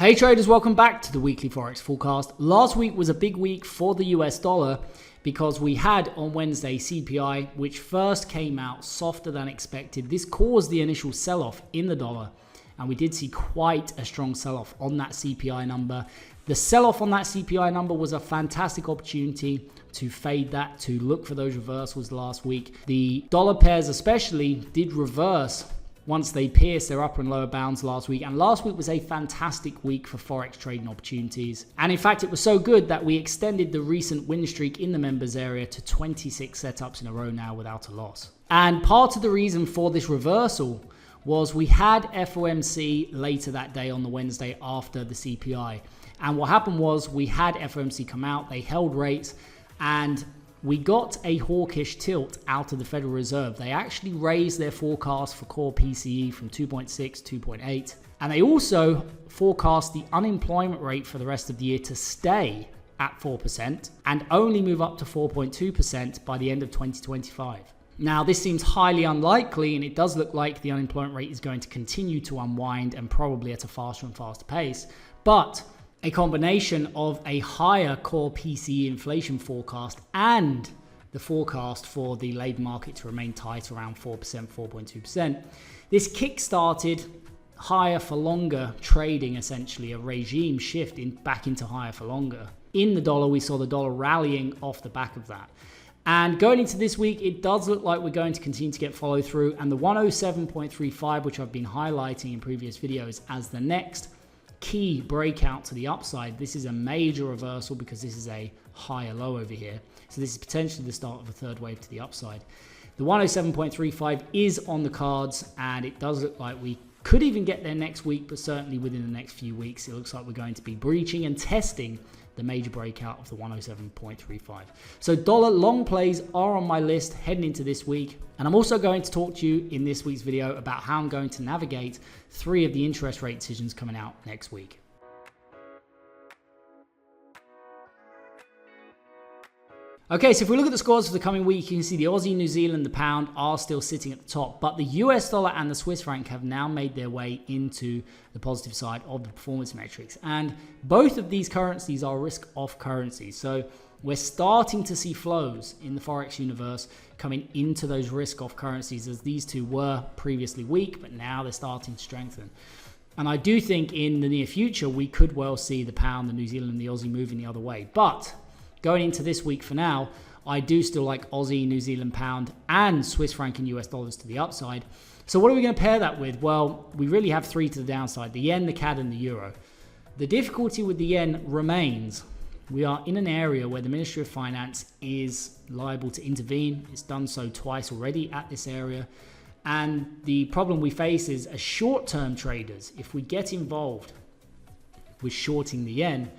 Hey traders, welcome back to the weekly Forex Forecast. Last week was a big week for the US dollar because we had on Wednesday CPI, which first came out softer than expected. This caused the initial sell-off in the dollar, and we did see quite a strong sell-off on that CPI number. The sell-off on that CPI number was a fantastic opportunity to fade that, to look for those reversals last week. The dollar pairs especially did reverse once they pierced their upper and lower bounds last week. And last week was a fantastic week for Forex trading opportunities. And in fact, it was so good that we extended the recent win streak in the members area to 26 setups in a row now without a loss. And part of the reason for this reversal was we had FOMC later that day on the Wednesday after the CPI. And what happened was we had FOMC come out, they held rates, and we got a hawkish tilt out of the Federal Reserve. They actually raised their forecast for core PCE from 2.6 to 2.8. And they also forecast the unemployment rate for the rest of the year to stay at 4% and only move up to 4.2% by the end of 2025. Now, this seems highly unlikely, and it does look like the unemployment rate is going to continue to unwind and probably at a faster and faster pace. But a combination of a higher core PCE inflation forecast and the forecast for the labor market to remain tight around 4%, 4.2%. This kick-started higher for longer trading, essentially a regime shift back into higher for longer. In the dollar, we saw the dollar rallying off the back of that. And going into this week, it does look like we're going to continue to get follow through, and the 107.35, which I've been highlighting in previous videos as the next key breakout to the upside. This is a major reversal because this is a higher low over here. So this is potentially the start of a third wave to the upside. The 107.35 is on the cards, and it does look like we could even get there next week, but certainly within the next few weeks, it looks like we're going to be breaching and testing the major breakout of the 107.35. So dollar long plays are on my list heading into this week. And I'm also going to talk to you in this week's video about how I'm going to navigate 3 of the interest rate decisions coming out next week. Okay, so if we look at the scores for the coming week, you can see the Aussie, New Zealand, the pound are still sitting at the top, but the US dollar and the Swiss franc have now made their way into the positive side of the performance metrics. And both of these currencies are risk-off currencies. So we're starting to see flows in the Forex universe coming into those risk-off currencies, as these two were previously weak, but now they're starting to strengthen. And I do think in the near future, we could well see the pound, the New Zealand, and the Aussie moving the other way. But going into this week for now, I do still like Aussie, New Zealand pound, and Swiss franc and US dollars to the upside. So what are we going to pair that with? Well, we really have 3 to the downside: the yen, the CAD, and the euro. The difficulty with the yen remains. We are in an area where the Ministry of Finance is liable to intervene. It's done so twice already at this area. And the problem we face is, as short-term traders, if we get involved with shorting the yen,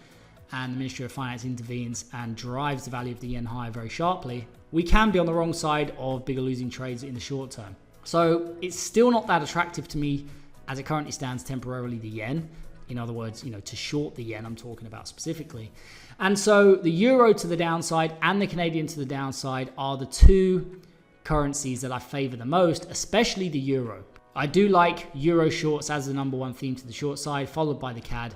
and the Ministry of Finance intervenes and drives the value of the yen higher very sharply, we can be on the wrong side of bigger losing trades in the short term. So it's still not that attractive to me as it currently stands temporarily, the yen. In other words, to short the yen, I'm talking about specifically. And so the euro to the downside and the Canadian to the downside are the 2 currencies that I favor the most, especially the euro. I do like euro shorts as the #1 theme to the short side, followed by the CAD.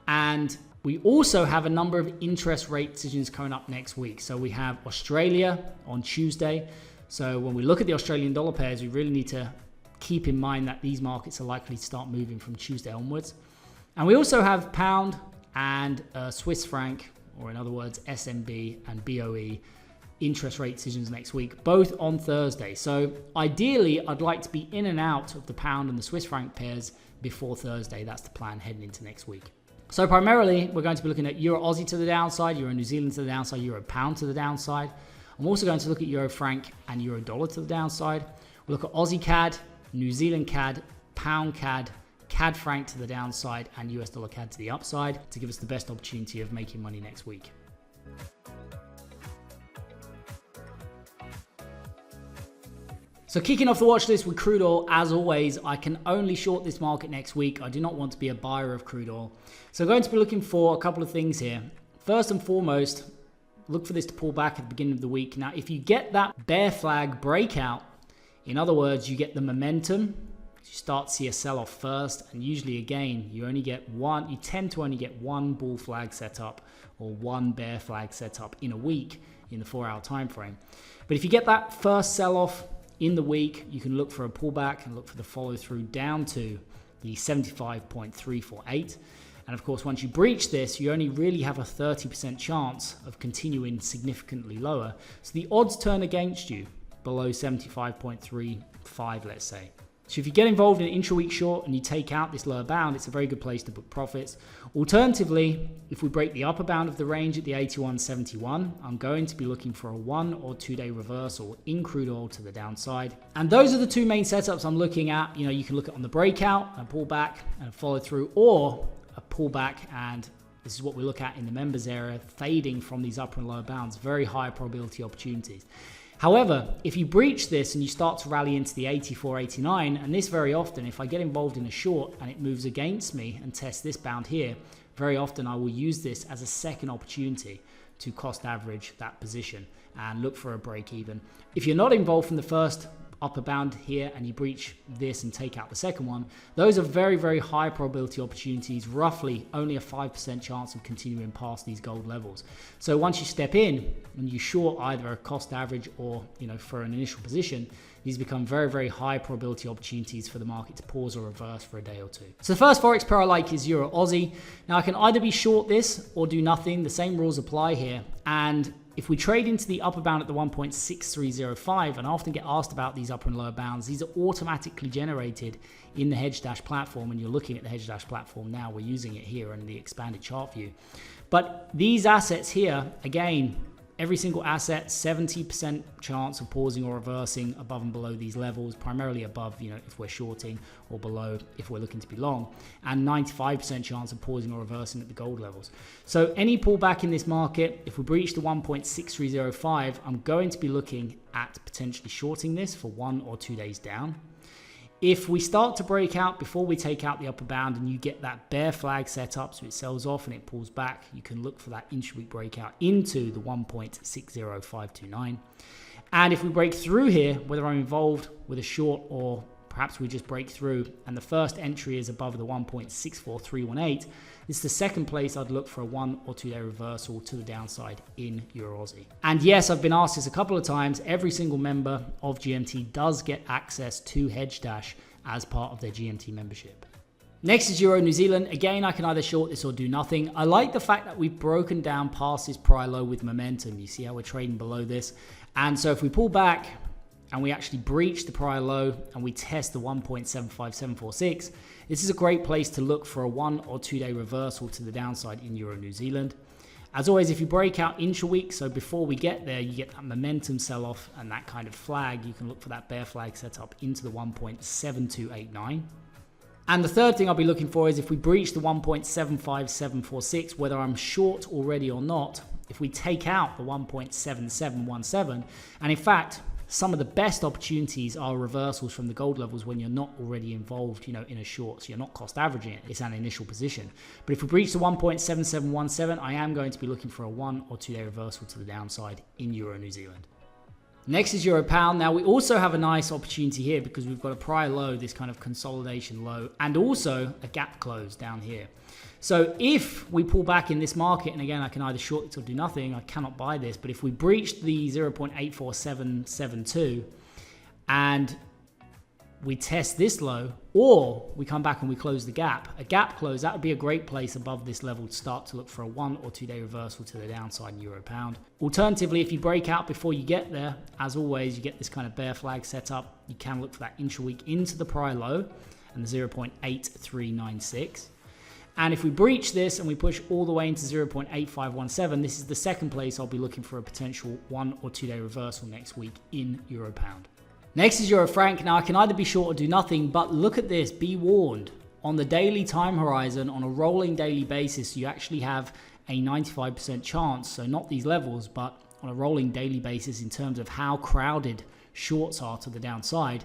And we also have a number of interest rate decisions coming up next week. So we have Australia on Tuesday. So when we look at the Australian dollar pairs, we really need to keep in mind that these markets are likely to start moving from Tuesday onwards. And we also have pound and Swiss franc, or in other words, SMB and BOE interest rate decisions next week, both on Thursday. So ideally, I'd like to be in and out of the pound and the Swiss franc pairs before Thursday. That's the plan heading into next week. So primarily, we're going to be looking at EurAusd to the downside, Euro New Zealand to the downside, Euro pound to the downside. I'm also going to look at Euro franc and Euro dollar to the downside. We'll look at Aussie CAD, New Zealand CAD, pound CAD, CAD franc to the downside, and US dollar CAD to the upside to give us the best opportunity of making money next week. So kicking off the watch list with crude oil, as always, I can only short this market next week. I do not want to be a buyer of crude oil. So I'm going to be looking for a couple of things here. First and foremost, look for this to pull back at the beginning of the week. Now, if you get that bear flag breakout, in other words, you get the momentum You start to see a sell-off first, and usually again you tend to only get one bull flag set up or one bear flag set up in a week in the 4-hour time frame. But if you get that first sell-off in the week, you can look for a pullback and look for the follow through down to the 75.348. And of course, once you breach this, you only really have a 30% chance of continuing significantly lower. So the odds turn against you below 75.35, let's say. So if you get involved in an intra-week short and you take out this lower bound, it's a very good place to book profits. Alternatively, if we break the upper bound of the range at the 81.71, I'm going to be looking for a 1 or 2 day reversal in crude oil to the downside. And those are the two main setups I'm looking at. You know, you can look at on the breakout, a pullback and a follow through, or a pullback, and this is what we look at in the members area, fading from these upper and lower bounds, very high probability opportunities. However, if you breach this and you start to rally into the 84, 89, and this very often, if I get involved in a short and it moves against me and tests this bound here, very often I will use this as a second opportunity to cost average that position and look for a break even. If you're not involved from the first upper bound here and you breach this and take out the second one, those are very, very high probability opportunities, roughly only a 5% chance of continuing past these gold levels. So once you step in and you short either a cost average or, you know, for an initial position, these become very, very high probability opportunities for the market to pause or reverse for a day or two. So the first Forex pair I like is EurAusd. Now I can either be short this or do nothing. The same rules apply here. And if we trade into the upper bound at the 1.6305, and I often get asked about these upper and lower bounds, these are automatically generated in the Hedge Dash platform, and you're looking at the Hedge Dash platform now. We're using it here in the expanded chart view. But these assets here, again, every single asset, 70% chance of pausing or reversing above and below these levels, primarily above, you know, if we're shorting, or below if we're looking to be long, and 95% chance of pausing or reversing at the gold levels. So any pullback in this market, if we breach the 1.6305, I'm going to be looking at potentially shorting this for 1 or 2 days down. If we start to break out before we take out the upper bound and you get that bear flag set up, so it sells off and it pulls back, you can look for that intra-week breakout into the 1.60529. And if we break through here, whether I'm involved with a short or perhaps we just break through and the first entry is above the 1.64318, this is the second place I'd look for a 1 or 2 day reversal to the downside in EurAusd. And yes, I've been asked this a couple of times. Every single member of GMT does get access to Hedge Dash as part of their GMT membership. Next is EurNzd. Again, I can either short this or do nothing. I like the fact that we've broken down past this prior low with momentum. You see how we're trading below this. And so if we pull back and we actually breach the prior low and we test the 1.75746, this is a great place to look for a 1 or 2 day reversal to the downside in EurNzd. As always, if you break out intra-week, so before we get there, you get that momentum sell-off and that kind of flag, you can look for that bear flag set up into the 1.7289. And the third thing I'll be looking for is if we breach the 1.75746, whether I'm short already or not, if we take out the 1.7717, and in fact, some of the best opportunities are reversals from the gold levels when you're not already involved, you know, in a short. So you're not cost averaging it. It's an initial position. But if we breach the 1.7717, I am going to be looking for a 1 or 2 day reversal to the downside in EurNzd. Next is Euro Pound. Now we also have a nice opportunity here because we've got a prior low, this kind of consolidation low, and also a gap close down here. So if we pull back in this market, and again, I can either short it or do nothing, I cannot buy this, but if we breach the 0.84772 and we test this low, or we come back and we close the gap, a gap close, that would be a great place above this level to start to look for a 1 or 2 day reversal to the downside in Euro Pound. Alternatively, if you break out before you get there, as always, you get this kind of bear flag set up, you can look for that intra-week into the prior low and the 0.8396. And if we breach this and we push all the way into 0.8517, this is the second place I'll be looking for a potential 1 or 2 day reversal next week in Euro Pound. Next is Euro Franc. Now I can either be short or do nothing, but look at this, be warned. On the daily time horizon, on a rolling daily basis, you actually have a 95% chance, so not these levels, but on a rolling daily basis in terms of how crowded shorts are to the downside,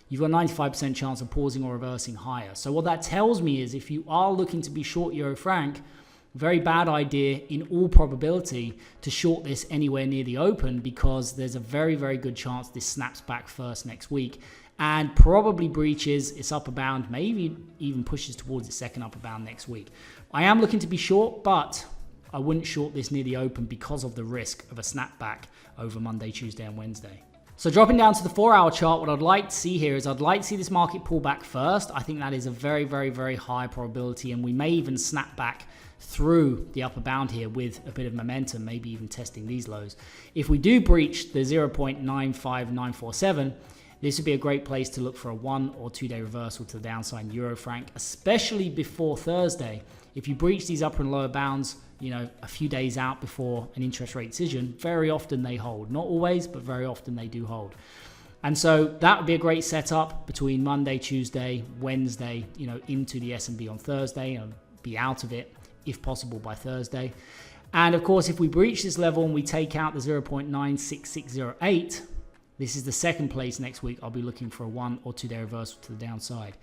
you've got a 95% chance of pausing or reversing higher. So what that tells me is if you are looking to be short Euro Franc, very bad idea in all probability to short this anywhere near the open because there's a very, very good chance this snaps back first next week and probably breaches its upper bound, maybe even pushes towards its second upper bound next week. I am looking to be short, but I wouldn't short this near the open because of the risk of a snapback over Monday, Tuesday, and Wednesday. So dropping down to the 4-hour chart, what I'd like to see here is I'd like to see this market pull back first. I think that is a very, very, very high probability, and we may even snap back through the upper bound here with a bit of momentum, maybe even testing these lows. If we do breach the 0.95947, this would be a great place to look for a 1 or 2 day reversal to the downside in Euro franc, especially before Thursday. If you breach these upper and lower bounds, a few days out before an interest rate decision, very often they hold. Not always, but very often they do hold. And so that would be a great setup between Monday, Tuesday, Wednesday, into the S&P on Thursday, and be out of it if possible by Thursday. And of course, if we breach this level and we take out the 0.96608, this is the second place next week. I'll be looking for a 1 or 2 day reversal to the downside.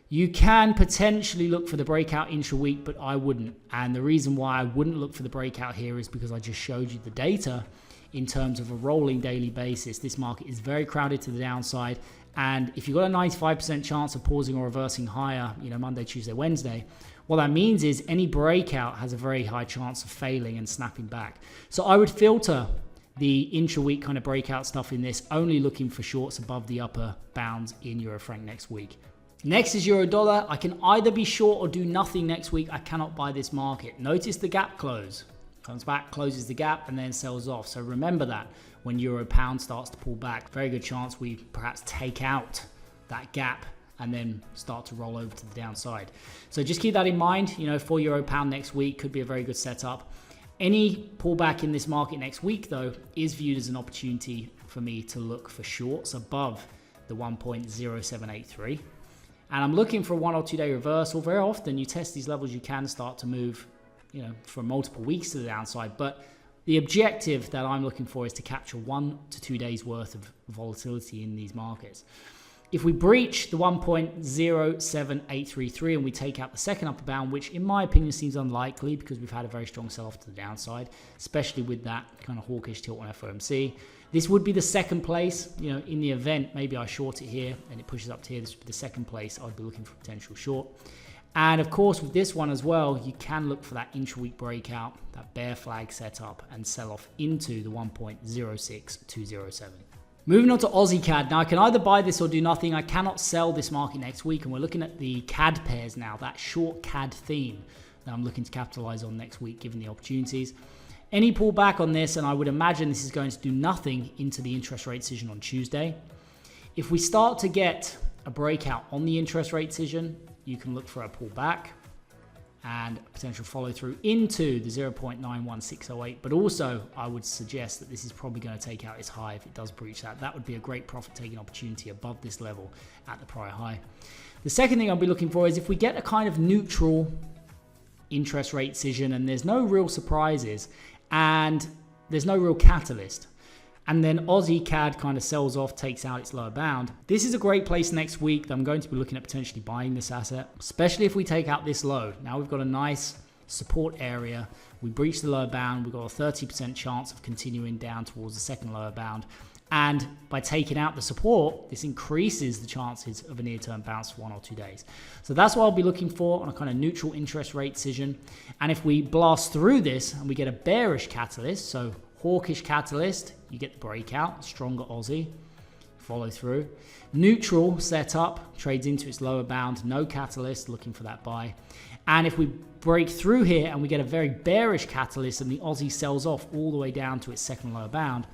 You can potentially look for the breakout intra-week, but I wouldn't. And the reason why I wouldn't look for the breakout here is because I just showed you the data in terms of a rolling daily basis. This market is very crowded to the downside. And if you've got a 95% chance of pausing or reversing higher, Monday, Tuesday, Wednesday, what that means is any breakout has a very high chance of failing and snapping back. So I would filter the intra-week kind of breakout stuff in this, only looking for shorts above the upper bounds in Euro franc next week. Next is euro dollar. I can either be short or do nothing next week. I cannot buy this market. Notice the gap close. Comes back, closes the gap, and then sells off. So remember that when euro pound starts to pull back, very good chance we perhaps take out that gap and then start to roll over to the downside. So just keep that in mind. For euro pound next week could be a very good setup. Any pullback in this market next week, though, is viewed as an opportunity for me to look for shorts above the 1.0783. And I'm looking for a 1 or 2 day reversal. Very often you test these levels, you can start to move, for multiple weeks to the downside. But the objective that I'm looking for is to capture 1 to 2 days worth of volatility in these markets. If we breach the 1.07833 and we take out the second upper bound, which in my opinion seems unlikely because we've had a very strong sell-off to the downside, especially with that kind of hawkish tilt on FOMC. This would be the second place. In the event, maybe I short it here and it pushes up to here. This would be the second place I'd be looking for potential short. And of course, with this one as well, you can look for that intra-week breakout, that bear flag setup, and sell off into the 1.06207. Moving on to AussieCad. Now, I can either buy this or do nothing. I cannot sell this market next week, and we're looking at the CAD pairs now, that short CAD theme that I'm looking to capitalize on next week, given the opportunities. Any pullback on this, and I would imagine this is going to do nothing into the interest rate decision on Tuesday. If we start to get a breakout on the interest rate decision, you can look for a pullback and a potential follow through into the 0.91608. But also, I would suggest that this is probably going to take out its high if it does breach that. That would be a great profit-taking opportunity above this level at the prior high. The second thing I'll be looking for is if we get a kind of neutral interest rate decision and there's no real surprises and there's no real catalyst, and then AussieCad kind of sells off, takes out its lower bound. This is a great place next week that I'm going to be looking at potentially buying this asset, especially if we take out this low. Now we've got a nice support area. We breach the lower bound. We've got a 30% chance of continuing down towards the second lower bound. And by taking out the support, this increases the chances of a near-term bounce for 1 or 2 days. So that's what I'll be looking for on a kind of neutral interest rate decision. And if we blast through this and we get a bearish catalyst, so hawkish catalyst, you get the breakout, stronger Aussie, follow through. Neutral setup, trades into its lower bound, no catalyst, looking for that buy. And if we break through here and we get a very bearish catalyst and the Aussie sells off all the way down to its second lower bound,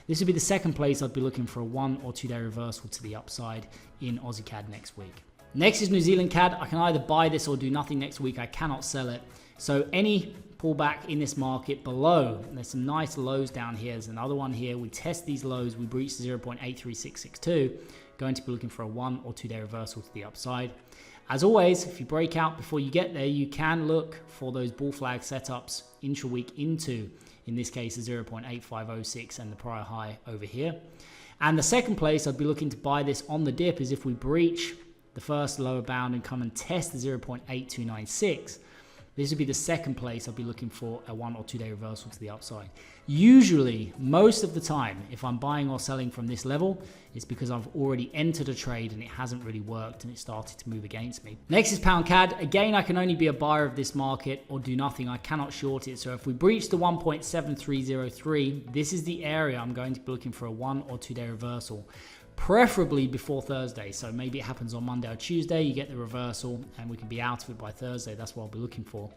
this would be the second place I'd be looking for a 1 or 2 day reversal to the upside in AussieCad next week. Next is New Zealand CAD. I can either buy this or do nothing next week. I cannot sell it. So any pullback in this market below, and there's some nice lows down here. There's another one here. We test these lows. We breach the 0.83662. Going to be looking for a 1 or 2 day reversal to the upside. As always, if you break out before you get there, you can look for those bull flag setups intra-week into, in this case, the 0.8506 and the prior high over here. And the second place I'd be looking to buy this on the dip is if we breach the first lower bound and come and test the 0.8296. This would be the second place I'll be looking for a 1 or 2 day reversal to the upside. Usually, most of the time, if I'm buying or selling from this level, it's because I've already entered a trade and it hasn't really worked and it started to move against me. Next is pound CAD. Again, I can only be a buyer of this market or do nothing. I cannot short it. So if we breach the 1.7303, this is the area I'm going to be looking for a 1 or 2 day reversal. Preferably before Thursday, so maybe it happens on Monday or Tuesday, you get the reversal and we can be out of it by Thursday. That's what I'll be looking for.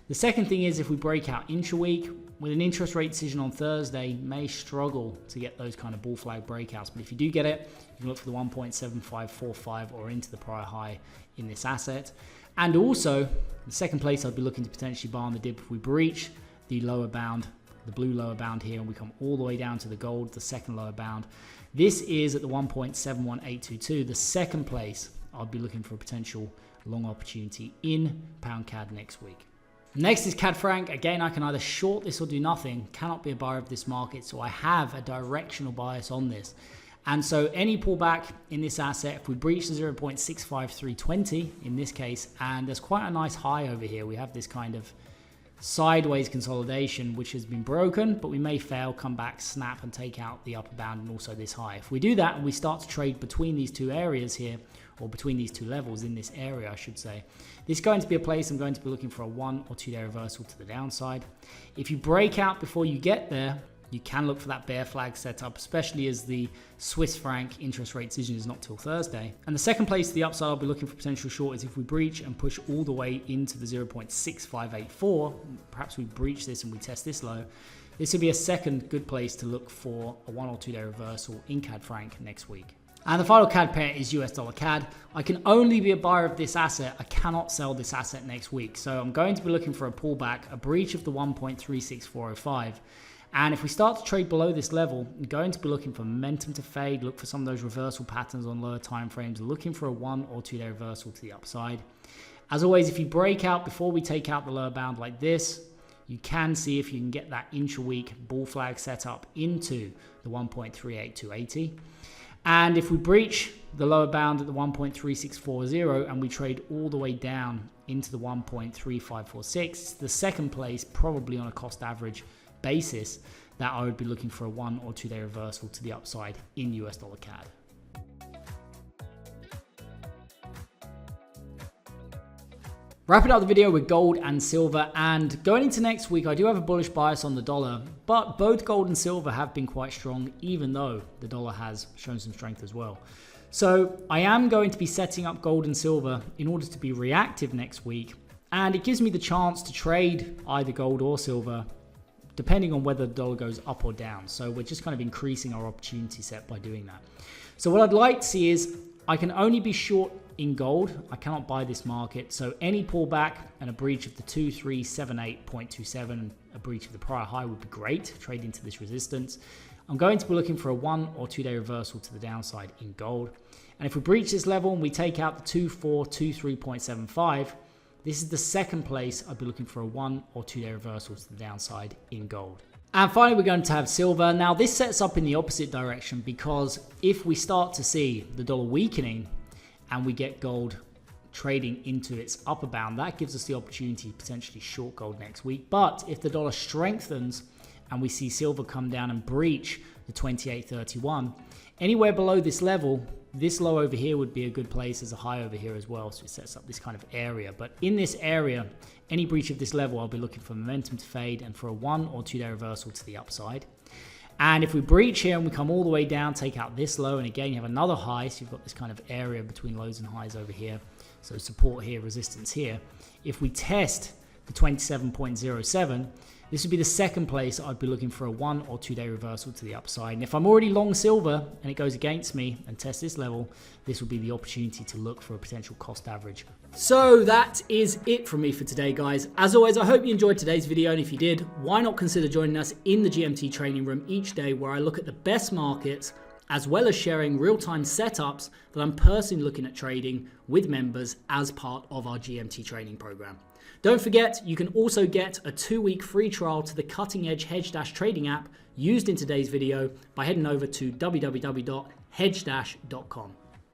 The second thing is if we break out intra-week with an interest rate decision on Thursday, may struggle to get those kind of bull flag breakouts, but if you do get it, you can look for the 1.7545 or into the prior high in this asset. And also, the second place I'd be looking to potentially buy on the dip if we breach the lower bound, the blue lower bound here, and we come all the way down to the gold, the second lower bound. This is at the 1.71822, the second place I'll be looking for a potential long opportunity in pound CAD next week. Next is CAD franc. Again, I can either short this or do nothing. Cannot be a buyer of this market, so I have a directional bias on this. And so any pullback in this asset, if we breach the 0.65320 in this case, and there's quite a nice high over here, we have this kind of sideways consolidation which has been broken, but we may fail, come back, snap and take out the upper bound and also this high. If we do that and we start to trade between these two areas here, or between these two levels in this area I should say, this is going to be a place I'm going to be looking for a 1 or 2 day reversal to the downside. If you break out before you get there, you can look for that bear flag setup, especially as the Swiss franc interest rate decision is not till Thursday. And the second place to the upside I'll be looking for potential short is if we breach and push all the way into the 0.6584, perhaps we breach this and we test this low. This would be a second good place to look for a 1 or 2 day reversal in CAD franc next week. And the final CAD pair is US dollar CAD. I can only be a buyer of this asset. I cannot sell this asset next week. So I'm going to be looking for a pullback, a breach of the 1.36405. And if we start to trade below this level, I'm going to be looking for momentum to fade, look for some of those reversal patterns on lower time frames, looking for a 1 or 2 day reversal to the upside. As always, if you break out before we take out the lower bound like this, you can see if you can get that intra-week bull flag set up into the 1.38280. And if we breach the lower bound at the 1.3640 and we trade all the way down into the 1.3546, it's the second place, probably on a cost average basis, that I would be looking for a 1 or 2 day reversal to the upside in US dollar CAD. Wrapping up the video with gold and silver, and going into next week I do have a bullish bias on the dollar, but both gold and silver have been quite strong even though the dollar has shown some strength as well. So I am going to be setting up gold and silver in order to be reactive next week, and it gives me the chance to trade either gold or silver depending on whether the dollar goes up or down. So we're just kind of increasing our opportunity set by doing that. So what I'd like to see is I can only be short in gold. I cannot buy this market. So any pullback and a breach of the 2378.27, a breach of the prior high would be great. Trade into this resistance. I'm going to be looking for a 1 or 2 day reversal to the downside in gold. And if we breach this level and we take out the 2423.75, this is the second place I'd be looking for a 1 or 2 day reversal to the downside in gold. And finally, we're going to have silver. Now, this sets up in the opposite direction because if we start to see the dollar weakening and we get gold trading into its upper bound, that gives us the opportunity to potentially short gold next week. But if the dollar strengthens and we see silver come down and breach the 28.31, anywhere below this level, this low over here would be a good place as a high over here as well. So it sets up this kind of area. But in this area, any breach of this level, I'll be looking for momentum to fade and for a 1 or 2 day reversal to the upside. And if we breach here and we come all the way down, take out this low, and again, you have another high. So you've got this kind of area between lows and highs over here. So support here, resistance here. If we test the 27.07, this would be the second place I'd be looking for a 1 or 2 day reversal to the upside. And if I'm already long silver and it goes against me and tests this level, this will be the opportunity to look for a potential cost average. So that is it from me for today, guys. As always, I hope you enjoyed today's video. And if you did, why not consider joining us in the GMT training room each day where I look at the best markets as well as sharing real-time setups that I'm personally looking at trading with members as part of our GMT training program. Don't forget, you can also get a 2-week free trial to the cutting-edge hedge-trading app used in today's video by heading over to www.hedge-.com.